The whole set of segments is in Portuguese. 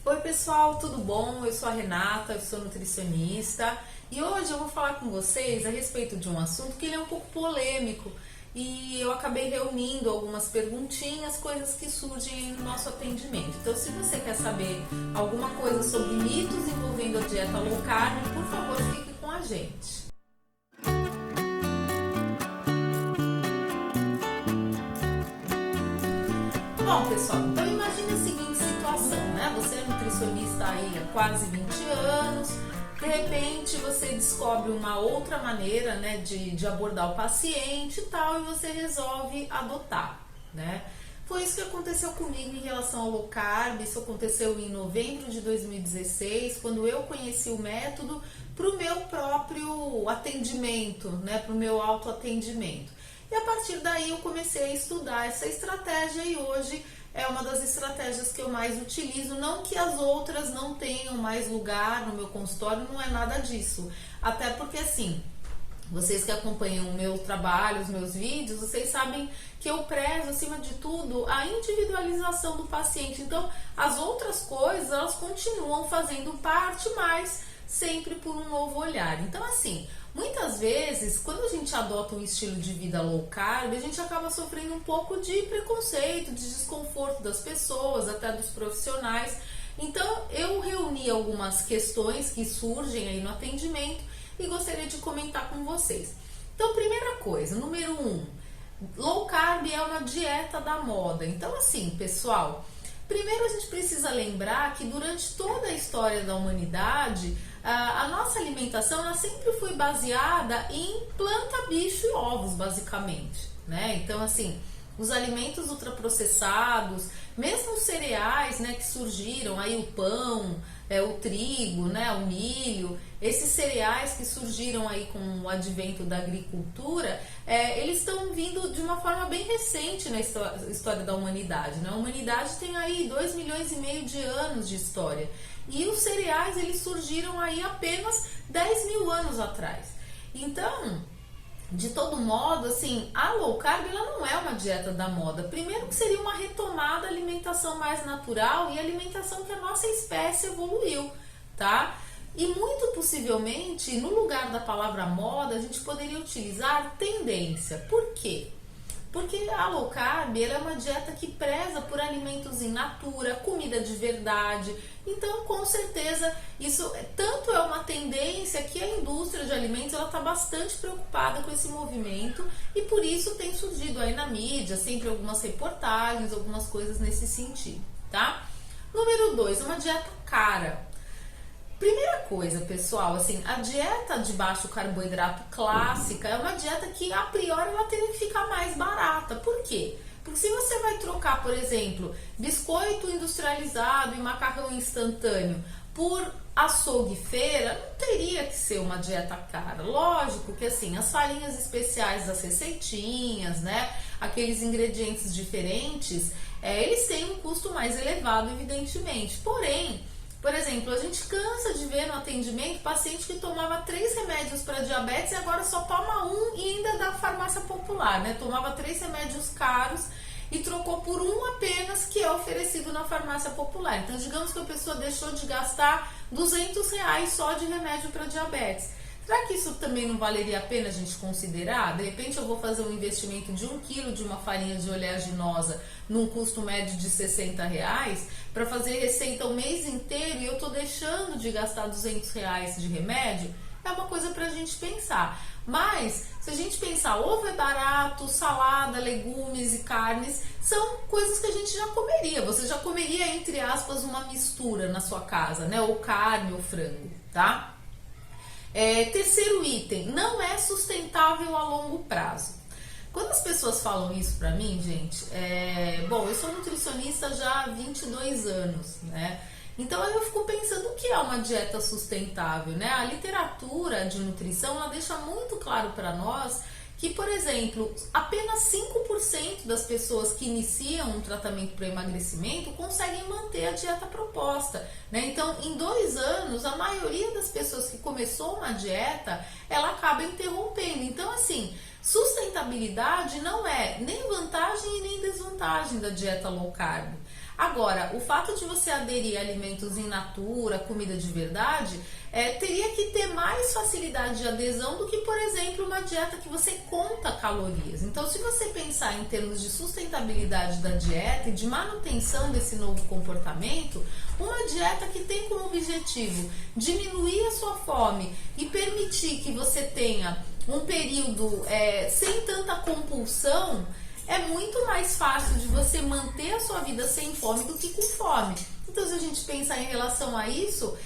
Oi pessoal, tudo bom? Eu sou a Renata, eu sou nutricionista e hoje eu vou falar com vocês a respeito de um assunto que ele é um pouco polêmico e eu acabei reunindo algumas perguntinhas, coisas que surgem no nosso atendimento. Então, se você quer saber alguma coisa sobre mitos envolvendo a dieta low carb, por favor, fique com a gente. Bom, pessoal, então imagine a seguinte situação, né? Você é nutricionista aí há quase 20 anos, de repente você descobre uma outra maneira, né, de abordar o paciente e tal, e você resolve adotar, né? Foi isso que aconteceu comigo em relação ao low carb. Isso aconteceu em novembro de 2016, quando eu conheci o método para o meu próprio atendimento, né, para o meu autoatendimento. E a partir daí eu comecei a estudar essa estratégia e hoje é uma das estratégias que eu mais utilizo. Não que as outras não tenham mais lugar no meu consultório, não é nada disso. Até porque assim, vocês que acompanham o meu trabalho, os meus vídeos, vocês sabem que eu prezo, acima de tudo, a individualização do paciente. Então, as outras coisas, elas continuam fazendo parte, mas sempre por um novo olhar. Então, assim, muitas vezes, quando a gente adota um estilo de vida low carb, a gente acaba sofrendo um pouco de preconceito, de desconforto das pessoas, até dos profissionais. Então, eu reuni algumas questões que surgem aí no atendimento e gostaria de comentar com vocês. Então, primeira coisa, número 1, low carb é uma dieta da moda. Então, assim, pessoal, primeiro a gente precisa lembrar que durante toda a história da humanidade, a nossa alimentação ela sempre foi baseada em planta, bicho e ovos, basicamente, né? Então, assim, os alimentos ultraprocessados, mesmo os cereais, né, que surgiram, aí o pão, o trigo, né, o milho, esses cereais que surgiram aí com o advento da agricultura, eles estão vindo de uma forma bem recente na história da humanidade, né? A humanidade tem aí 2,5 milhões de anos de história e os cereais eles surgiram aí apenas 10 mil anos atrás. Então, de todo modo, assim, a low carb ela não é uma dieta da moda. Primeiro que seria uma retomada à alimentação mais natural e alimentação que a nossa espécie evoluiu, tá? E muito possivelmente, no lugar da palavra moda, a gente poderia utilizar tendência. Por quê? Porque a low carb ela é uma dieta que preza por alimentos in natura, comida de verdade. Então, com certeza, isso tanto é uma tendência que a indústria de alimentos ela está bastante preocupada com esse movimento e por isso tem surgido aí na mídia sempre algumas reportagens, algumas coisas nesse sentido, tá? Número 2, uma dieta cara. Primeira coisa, pessoal, assim, a dieta de baixo carboidrato clássica é uma dieta que a priori ela teria que ficar mais barata. Por quê? Porque se você vai trocar, por exemplo, biscoito industrializado e macarrão instantâneo por açougue e feira, não teria que ser uma dieta cara. Lógico que assim, as farinhas especiais das receitinhas, né, aqueles ingredientes diferentes, eles têm um custo mais elevado, evidentemente. Porém, por exemplo, a gente cansa de ver no atendimento paciente que tomava 3 remédios para diabetes e agora só toma um e ainda da farmácia popular, né? Tomava 3 remédios caros e trocou por um apenas que é oferecido na farmácia popular. Então, digamos que a pessoa deixou de gastar R$ 200 só de remédio para diabetes. Será que isso também não valeria a pena a gente considerar? De repente eu vou fazer um investimento de 1 quilo de uma farinha de oleaginosa num custo médio de R$ 60 para fazer receita o mês inteiro e eu tô deixando de gastar R$ 200 de remédio? É uma coisa para a gente pensar. Mas, se a gente pensar, ovo é barato, salada, legumes e carnes, são coisas que a gente já comeria. Você já comeria, entre aspas, uma mistura na sua casa, né? Ou carne ou frango, tá? Terceiro item, não é sustentável a longo prazo. Quando as pessoas falam isso pra mim, gente, bom, eu sou nutricionista já há 22 anos, né? Então eu fico pensando o que é uma dieta sustentável, né? A literatura de nutrição, ela deixa muito claro para nós que, por exemplo, apenas 5% das pessoas que iniciam um tratamento para emagrecimento conseguem manter a dieta proposta, né? Então, em 2 anos, a maioria das pessoas que começou uma dieta, ela acaba interrompendo. Então, assim, sustentabilidade não é nem vantagem e nem desvantagem da dieta low carb. Agora, o fato de você aderir a alimentos in natura, comida de verdade, teria que ter mais facilidade de adesão do que, por exemplo, uma dieta que você conta calorias. Então, se você pensar em termos de sustentabilidade da dieta e de manutenção desse novo comportamento, uma dieta que tem como objetivo diminuir a sua fome e permitir que você tenha um período sem tanta compulsão, é muito mais fácil de você manter a sua vida sem fome do que com fome. Então, se a gente pensar em relação a isso,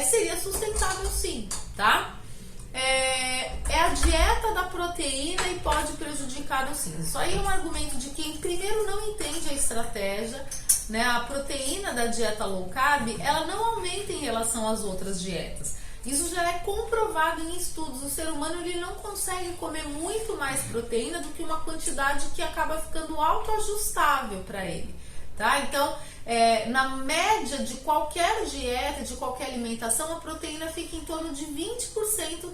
seria sustentável sim, tá? É a dieta da proteína e pode prejudicar os rins. Isso aí é um argumento de quem primeiro não entende a estratégia, né? A proteína da dieta low carb, ela não aumenta em relação às outras dietas. Isso já é comprovado em estudos. O ser humano ele não consegue comer muito mais proteína do que uma quantidade que acaba ficando autoajustável para ele, tá? Então, na média de qualquer dieta, de qualquer alimentação, a proteína fica em torno de 20%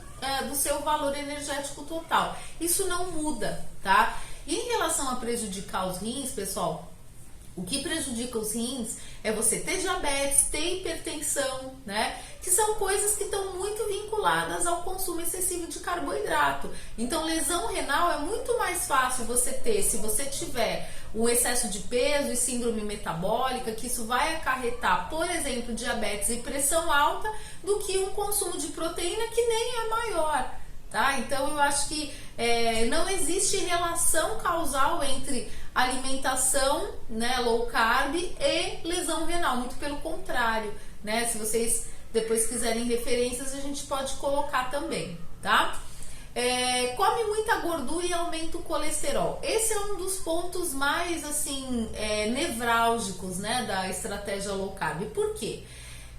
do seu valor energético total. Isso não muda, tá? E em relação a prejudicar os rins, pessoal, o que prejudica os rins é você ter diabetes, ter hipertensão, né? Que são coisas que estão muito vinculadas ao consumo excessivo de carboidrato. Então, lesão renal é muito mais fácil você ter se você tiver um excesso de peso e síndrome metabólica, que isso vai acarretar, por exemplo, diabetes e pressão alta, do que um consumo de proteína que nem é maior, tá? Então, eu acho que não existe relação causal entre alimentação, né, low carb e lesão renal, muito pelo contrário, né? Se vocês depois quiserem referências, a gente pode colocar também, tá? Come muita gordura e aumenta o colesterol. Esse é um dos pontos mais, assim, nevrálgicos, né, da estratégia low carb. Por quê?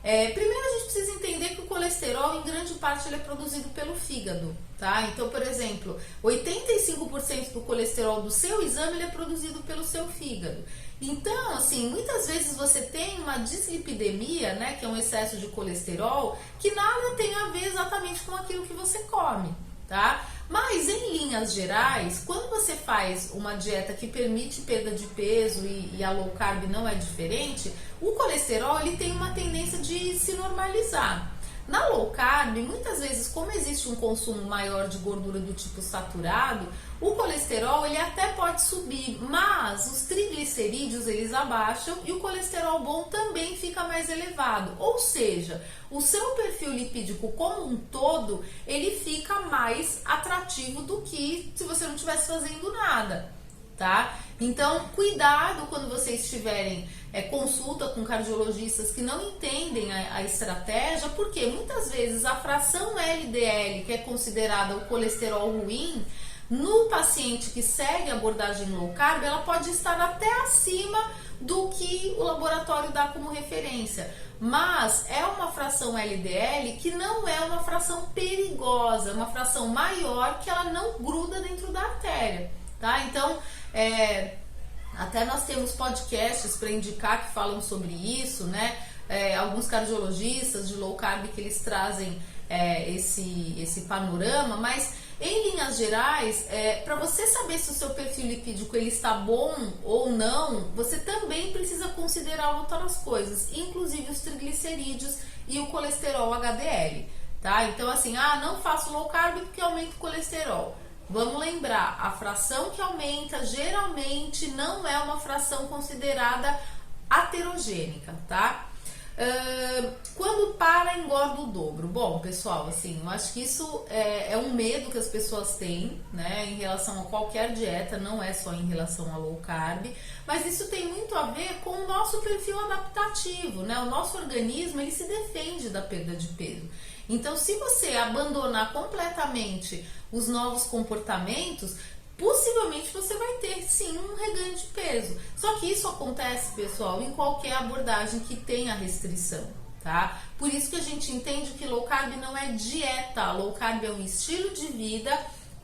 Primeiro a gente precisa entender que o colesterol, em grande parte, ele é produzido pelo fígado, tá? Então, por exemplo, 85% do colesterol do seu exame ele é produzido pelo seu fígado. Então, assim, muitas vezes você tem uma dislipidemia, né, que é um excesso de colesterol, que nada tem a ver exatamente com aquilo que você come, tá? Mas, em linhas gerais, quando você faz uma dieta que permite perda de peso e a low carb não é diferente, o colesterol ele tem uma tendência de se normalizar. Na low carb, muitas vezes, como existe um consumo maior de gordura do tipo saturado, o colesterol ele até pode subir, mas os triglicerídeos eles abaixam e o colesterol bom também fica mais elevado. Ou seja, o seu perfil lipídico como um todo, ele fica mais atrativo do que se você não estivesse fazendo nada, tá? Então, cuidado quando vocês tiverem consulta com cardiologistas que não entendem a estratégia, porque muitas vezes a fração LDL, que é considerada o colesterol ruim, no paciente que segue a abordagem low carb, ela pode estar até acima do que o laboratório dá como referência. Mas é uma fração LDL que não é uma fração perigosa, é uma fração maior que ela não gruda dentro da artéria, tá? Então, até nós temos podcasts para indicar que falam sobre isso, né? Alguns cardiologistas de low carb que eles trazem esse panorama, mas em linhas gerais, para você saber se o seu perfil lipídico ele está bom ou não, você também precisa considerar outras coisas, inclusive os triglicerídeos e o colesterol HDL, tá? Então assim, não faço low carb porque aumenta o colesterol. Vamos lembrar, a fração que aumenta geralmente não é uma fração considerada aterogênica, tá? Quando para, engorda o dobro. Bom, pessoal, assim, eu acho que isso é um medo que as pessoas têm, né, em relação a qualquer dieta, não é só em relação a low carb, mas isso tem muito a ver com o nosso perfil adaptativo, né? O nosso organismo, ele se defende da perda de peso. Então, se você abandonar completamente os novos comportamentos, possivelmente você vai ter sim um reganho de peso. Só que isso acontece, pessoal, em qualquer abordagem que tenha restrição, tá? Por isso que a gente entende que low carb não é dieta, low carb é um estilo de vida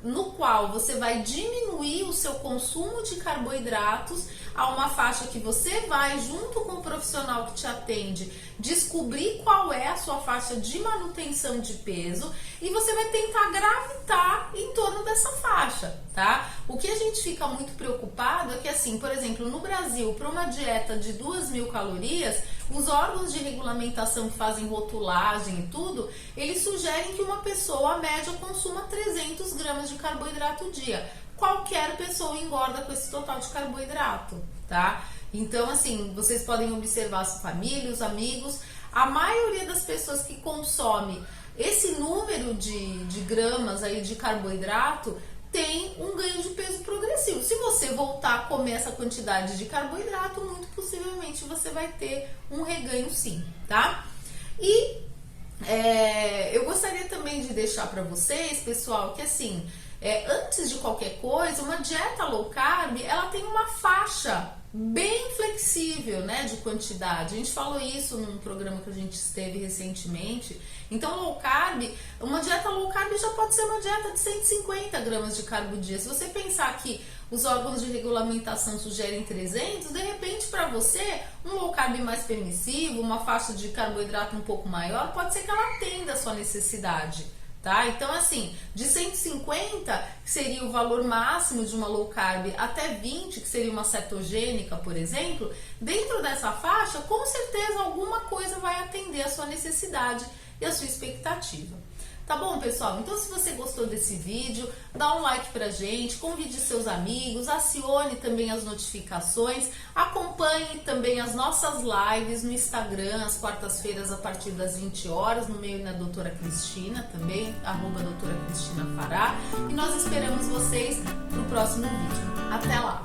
no qual você vai diminuir o seu consumo de carboidratos a uma faixa que você vai, junto com o profissional que te atende, descobrir qual é a sua faixa de manutenção de peso e você vai tentar gravitar em torno dessa faixa, tá? O que a gente fica muito preocupado é que, assim, por exemplo, no Brasil, para uma dieta de 2.000 calorias, os órgãos de regulamentação que fazem rotulagem e tudo, eles sugerem que uma pessoa, a média, consuma 300 gramas de carboidrato dia. Qualquer pessoa engorda com esse total de carboidrato, tá? Então, assim, vocês podem observar a sua família, os amigos, a maioria das pessoas que consome esse número de gramas aí de carboidrato tem um ganho de peso progressivo. Se você voltar a comer essa quantidade de carboidrato, muito possivelmente você vai ter um reganho sim, tá? E eu gostaria também de deixar para vocês, pessoal, que assim, antes de qualquer coisa, uma dieta low carb, ela tem uma faixa bem flexível, né, de quantidade. A gente falou isso num programa que a gente esteve recentemente. Então, low carb, uma dieta low carb já pode ser uma dieta de 150 gramas de carbo dia. Se você pensar que os órgãos de regulamentação sugerem 300, de repente para você, um low carb mais permissivo, uma faixa de carboidrato um pouco maior, pode ser que ela atenda a sua necessidade. Tá? Então, assim, de 150, que seria o valor máximo de uma low carb, até 20, que seria uma cetogênica, por exemplo, dentro dessa faixa, com certeza alguma coisa vai atender a sua necessidade e a sua expectativa. Tá bom, pessoal? Então, se você gostou desse vídeo, dá um like pra gente, convide seus amigos, acione também as notificações, acompanhe também as nossas lives no Instagram, às quartas-feiras, a partir das 20 horas, no meio da Doutora Cristina também, @Doutora Cristina Fará. E nós esperamos vocês no próximo vídeo. Até lá!